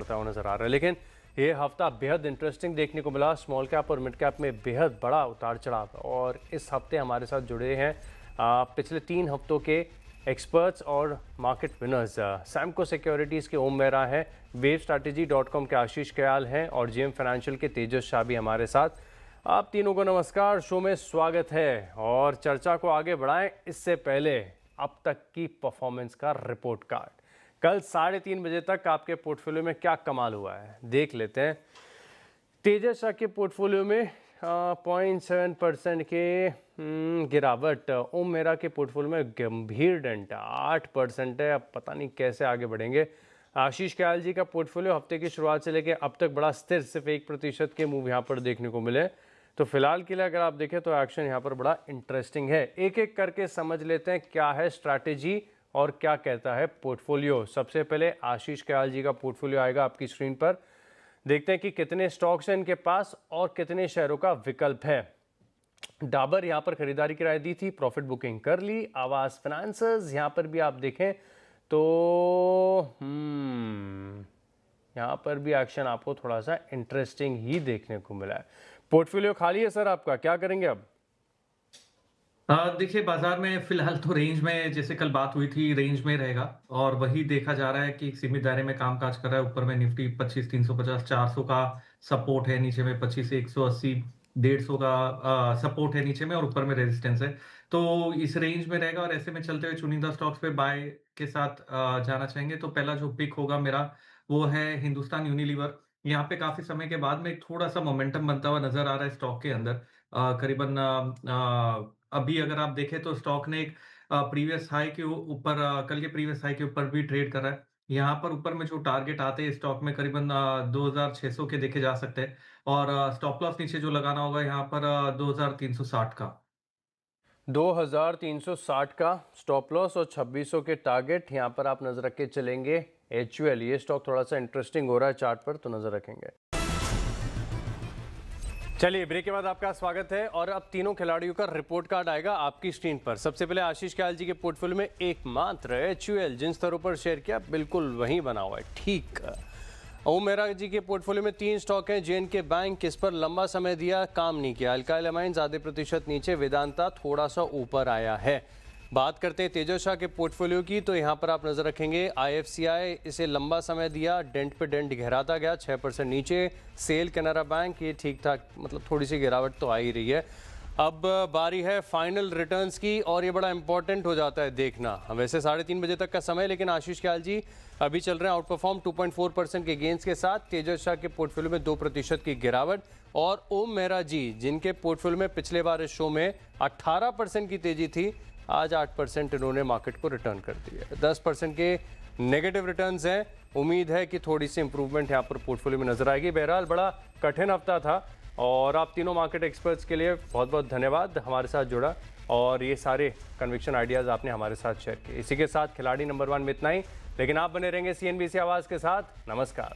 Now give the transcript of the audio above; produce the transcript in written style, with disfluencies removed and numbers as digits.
हुआ नजर आ रहा है। लेकिन ये हफ्ता बेहद इंटरेस्टिंग देखने को मिला। स्मॉल कैप और मिड कैप में बेहद बड़ा उतार चढ़ाव, और इस हफ्ते हमारे साथ जुड़े हैं पिछले 3 हफ्तों के एक्सपर्ट्स और मार्केट विनर्स। सैमको सिक्योरिटीज़ के ओम मेहरा हैं, wavstrategy.com के आशीष कयाल हैं और जेएम फाइनेंशियल के तेजस शाह भी हमारे साथ। आप तीनों को नमस्कार, शो में स्वागत है। और चर्चा को आगे बढ़ाएं इससे पहले अब तक की परफॉर्मेंस का रिपोर्ट कार्ड। कल 3:30 बजे तक आपके पोर्टफोलियो में क्या कमाल हुआ है देख लेते हैं। तेजस शाह के पोर्टफोलियो में 0.7% के गिरावट। ओम मेहरा के पोर्टफोलियो में गंभीर डेंट 8% है। अब पता नहीं कैसे आगे बढ़ेंगे। आशीष कयाल जी का पोर्टफोलियो हफ्ते की शुरुआत से लेकर अब तक बड़ा स्थिर, सिर्फ 1% के मूव यहाँ पर देखने को मिले। तो फिलहाल के लिए अगर आप देखें तो एक्शन यहाँ पर बड़ा इंटरेस्टिंग है। एक एक करके समझ लेते हैं क्या है स्ट्रैटेजी और क्या कहता है पोर्टफोलियो। सबसे पहले आशीष कयाल जी का पोर्टफोलियो आएगा आपकी स्क्रीन पर। देखते हैं कि कितने स्टॉक्स हैं इनके पास और कितने शेयरों का विकल्प है। डाबर यहाँ पर खरीदारी की राय दी थी, प्रॉफिट बुकिंग कर ली। आवास फाइनेंसर्स यहाँ पर भी आप देखें तो यहाँ पर भी एक्शन आपको थोड़ा सा इंटरेस्टिंग ही देखने को मिला है। पोर्टफोलियो खाली है सर आपका, क्या करेंगे अब? देखिए बाजार में फिलहाल तो रेंज में, जैसे कल बात हुई थी, रेंज में रहेगा और वही देखा जा रहा है कि सीमित दायरे में कामकाज कर रहा है। ऊपर में निफ्टी 25 350 400 का सपोर्ट है, नीचे में 25 180 150 का सपोर्ट है नीचे में, और ऊपर में रेजिस्टेंस है। तो इस रेंज में रहेगा और ऐसे में चलते हुए चुनिंदा स्टॉक्स पे बाय के साथ जाना चाहेंगे। तो पहला जो पिक होगा मेरा वो है हिंदुस्तान यूनिलीवर। यहाँ पे काफी समय के बाद में थोड़ा सा मोमेंटम बनता हुआ नजर आ रहा है स्टॉक के अंदर। करीबन अभी अगर आप देखें तो स्टॉक ने एक प्रीवियस हाई के ऊपर, कल के प्रीवियस हाई के ऊपर भी ट्रेड कर रहा है। यहाँ पर ऊपर में जो टारगेट आते हैं स्टॉक में करीबन 2600 के देखे जा सकते हैं, और स्टॉप लॉस नीचे जो लगाना होगा यहाँ पर 2360 का। 2360 का स्टॉप लॉस और 2600 के टारगेट यहाँ पर आप नजर रख के चलेंगे। HUL ये स्टॉक थोड़ा सा इंटरेस्टिंग हो रहा है चार्ट पर, तो नजर रखेंगे। चलिए ब्रेक के बाद आपका स्वागत है और अब तीनों खिलाड़ियों का रिपोर्ट कार्ड आएगा आपकी स्क्रीन पर। सबसे पहले आशीष कयाल जी के पोर्टफोलियो में एकमात्र HUL जिन स्तरों पर शेयर किया बिल्कुल वहीं बना हुआ है, ठीक। ओम मेहरा जी के पोर्टफोलियो में 3 स्टॉक हैं। JNK बैंक, इस पर लंबा समय दिया, काम नहीं किया। अल्काइल अमाइंस आधे प्रतिशत नीचे, वेदांता थोड़ा सा ऊपर आया है। बात करते हैं तेजस शाह के पोर्टफोलियो की, तो यहाँ पर आप नजर रखेंगे IFCI, इसे लंबा समय दिया, डेंट पे डेंट गहराता गया, 6% नीचे। सेल कैनरा बैंक ये ठीक ठाक, मतलब थोड़ी सी गिरावट तो आ ही रही है। अब बारी है फाइनल रिटर्न्स की, और ये बड़ा इंपॉर्टेंट हो जाता है देखना। वैसे 3:30 बजे तक का समय, लेकिन आशीष कयाल जी अभी चल रहे हैं आउट परफॉर्म 2.4% के गेंस के साथ। तेजस शाह के पोर्टफोलियो में 2% की गिरावट, और ओम मेहरा जी जिनके पोर्टफोलियो में पिछले बार इस शो में 18% की तेजी थी, आज 8% इन्होंने मार्केट को रिटर्न कर दिया। 10% के नेगेटिव रिटर्न्स हैं। उम्मीद है कि थोड़ी सी इंप्रूवमेंट यहाँ पर पोर्टफोलियो में नजर आएगी। बहरहाल बड़ा कठिन हफ्ता था, और आप तीनों मार्केट एक्सपर्ट्स के लिए बहुत बहुत धन्यवाद, हमारे साथ जुड़ा और ये सारे कन्विक्शन आइडियाज़ आपने हमारे साथ शेयर किए। इसी के साथ खिलाड़ी नंबर 1 में इतना ही, लेकिन आप बने रहेंगे CNBC आवाज़ के साथ। नमस्कार।